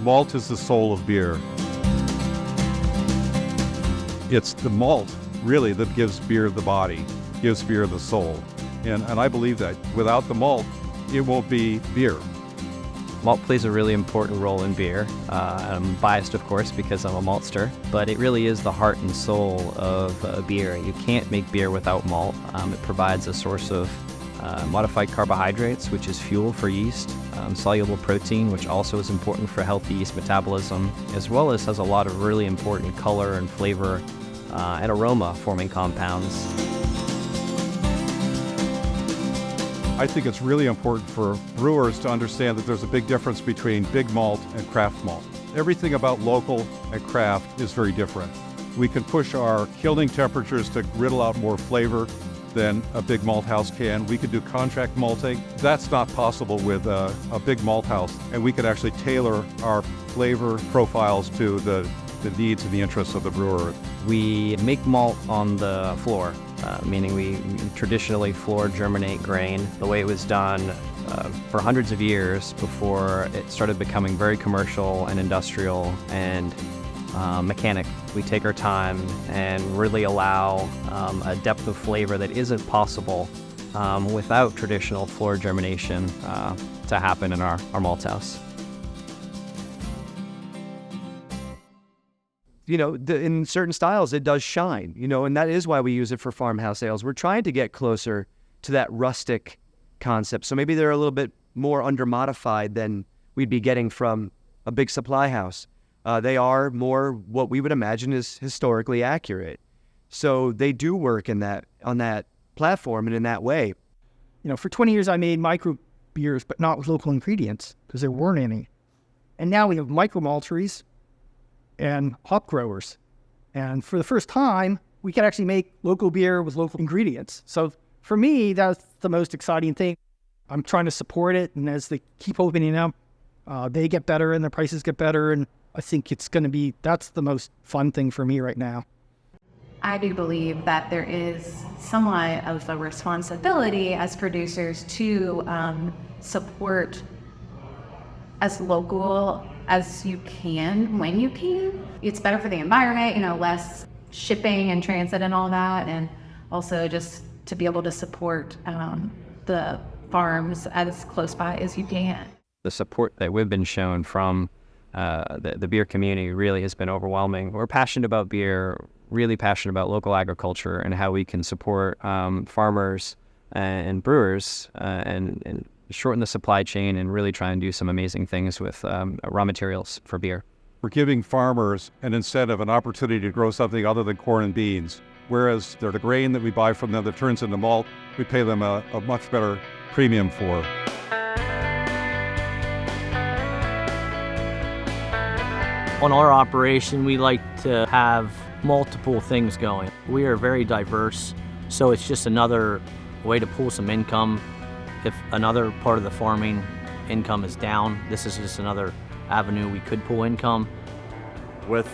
Malt is the soul of beer. It's the malt, really, that gives beer the body, gives beer the soul. And I believe that. Without the malt, it won't be beer. Malt plays a really important role in beer. I'm biased, of course, because I'm a maltster, but it really is the heart and soul of beer. You can't make beer without malt. It provides a source of modified carbohydrates, which is fuel for yeast, soluble protein, which also is important for healthy yeast metabolism, as well as has a lot of really important color and flavor and aroma forming compounds. I think it's really important for brewers to understand that there's a big difference between big malt and craft malt. Everything about local and craft is very different. We can push our kilning temperatures to riddle out more flavor than a big malt house can. We could do contract malting. That's not possible with a big malt house. And we could actually tailor our flavor profiles to the needs and the interests of the brewer. We make malt on the floor, meaning we traditionally floor germinate grain the way it was done for hundreds of years before it started becoming very commercial and industrial and mechanic. We take our time and really allow a depth of flavor that isn't possible without traditional floor germination to happen in our malt house. You know, in certain styles, it does shine, you know, and that is why we use it for farmhouse ales. We're trying to get closer to that rustic concept. So maybe they're a little bit more under-modified than we'd be getting from a big supply house. They are more what we would imagine is historically accurate. So they do work on that platform and in that way. You know, for 20 years I made micro beers, but not with local ingredients because there weren't any. And now we have micro malteries and hop growers. And for the first time, we can actually make local beer with local ingredients. So for me, that's the most exciting thing. I'm trying to support it, and as they keep opening up, they get better and their prices get better, and I think that's the most fun thing for me right now. I do believe that there is somewhat of a responsibility as producers to support as local as you can when you can. It's better for the environment, you know, less shipping and transit and all that, and also just to be able to support the farms as close by as you can. The support that we've been shown from the beer community really has been overwhelming. We're passionate about beer, really passionate about local agriculture and how we can support farmers and brewers and shorten the supply chain and really try and do some amazing things with raw materials for beer. We're giving farmers an incentive, an opportunity to grow something other than corn and beans. Whereas they're the grain that we buy from them that turns into malt, we pay them a much better premium for. On our operation, we like to have multiple things going. We are very diverse, so it's just another way to pull some income. If another part of the farming income is down, this is just another avenue we could pull income. With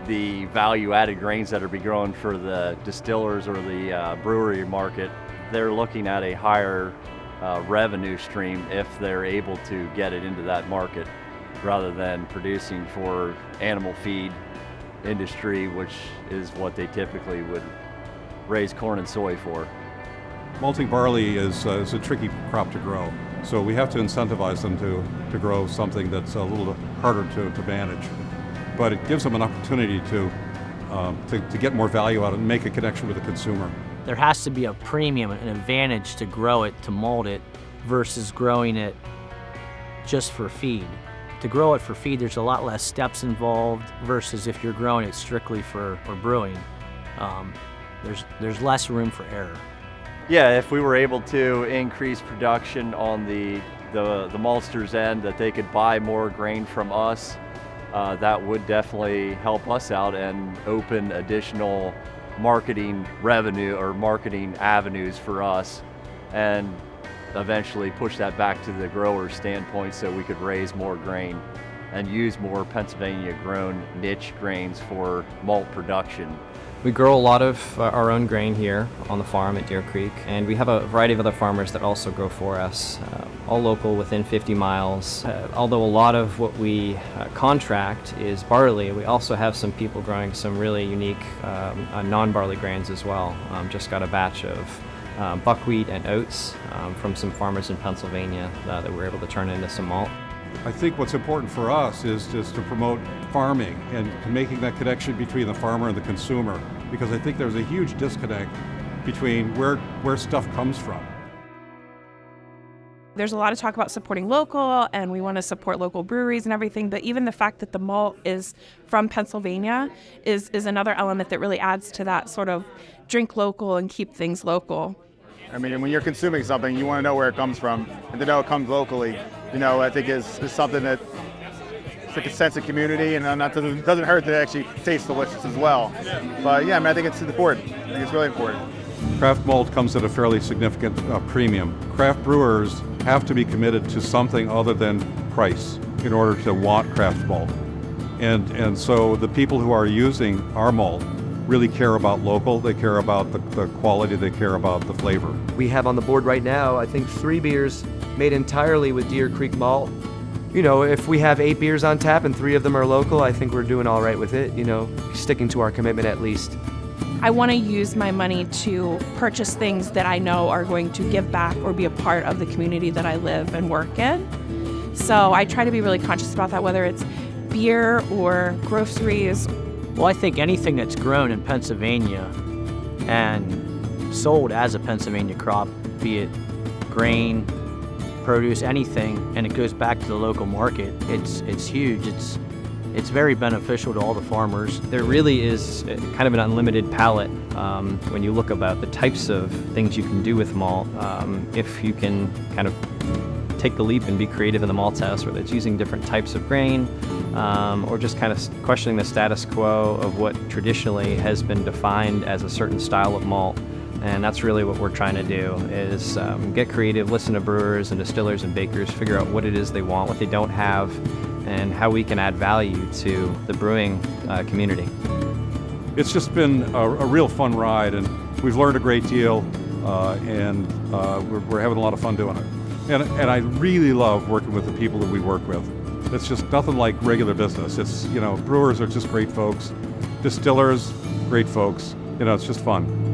the value-added grains that are be growing for the distillers or the brewery market, they're looking at a higher revenue stream if they're able to get it into that market rather than producing for animal feed industry, which is what they typically would raise corn and soy for. Malting barley is a tricky crop to grow, so we have to incentivize them to grow something that's a little harder to manage. But it gives them an opportunity to get more value out of it and make a connection with the consumer. There has to be a premium, an advantage to grow it, to malt it, versus growing it just for feed. To grow it for feed, there's a lot less steps involved versus if you're growing it strictly for brewing. There's less room for error. Yeah, if we were able to increase production on the maltsters end, that they could buy more grain from us, that would definitely help us out and open additional marketing revenue or marketing avenues for us, and eventually push that back to the grower's standpoint so we could raise more grain and use more Pennsylvania grown niche grains for malt production. We grow a lot of our own grain here on the farm at Deer Creek, and we have a variety of other farmers that also grow for us. all local within 50 miles. Although a lot of what we contract is barley, we also have some people growing some really unique non-barley grains as well. Just got a batch of buckwheat and oats from some farmers in Pennsylvania that we're able to turn into some malt. I think what's important for us is just to promote farming and making that connection between the farmer and the consumer, because I think there's a huge disconnect between where stuff comes from. There's a lot of talk about supporting local, and we want to support local breweries and everything, but even the fact that the malt is from Pennsylvania is another element that really adds to that sort of drink local and keep things local. I mean, when you're consuming something, you want to know where it comes from, and to know it comes locally, I think is something that it's like a sense of community, and that doesn't hurt to actually taste delicious as well. But yeah, I think it's important. I think it's really important. Craft malt comes at a fairly significant premium. Craft brewers have to be committed to something other than price in order to want craft malt. And so the people who are using our malt really care about local, they care about the quality, they care about the flavor. We have on the board right now, I think 3 beers made entirely with Deer Creek malt. If we have 8 beers on tap and 3 of them are local, I think we're doing all right with it, sticking to our commitment at least. I want to use my money to purchase things that I know are going to give back or be a part of the community that I live and work in. So I try to be really conscious about that, whether it's beer or groceries. Well, I think anything that's grown in Pennsylvania and sold as a Pennsylvania crop, be it grain, produce, anything, and it goes back to the local market, it's huge. It's very beneficial to all the farmers. There really is kind of an unlimited palette when you look about the types of things you can do with malt. If you can kind of take the leap and be creative in the malt house, whether it's using different types of grain or just kind of questioning the status quo of what traditionally has been defined as a certain style of malt. And that's really what we're trying to do is get creative, listen to brewers and distillers and bakers, figure out what it is they want, what they don't have, and how we can add value to the brewing community. It's just been a real fun ride, and we've learned a great deal, and we're having a lot of fun doing it. And I really love working with the people that we work with. It's just nothing like regular business. It's, brewers are just great folks, distillers, great folks. It's just fun.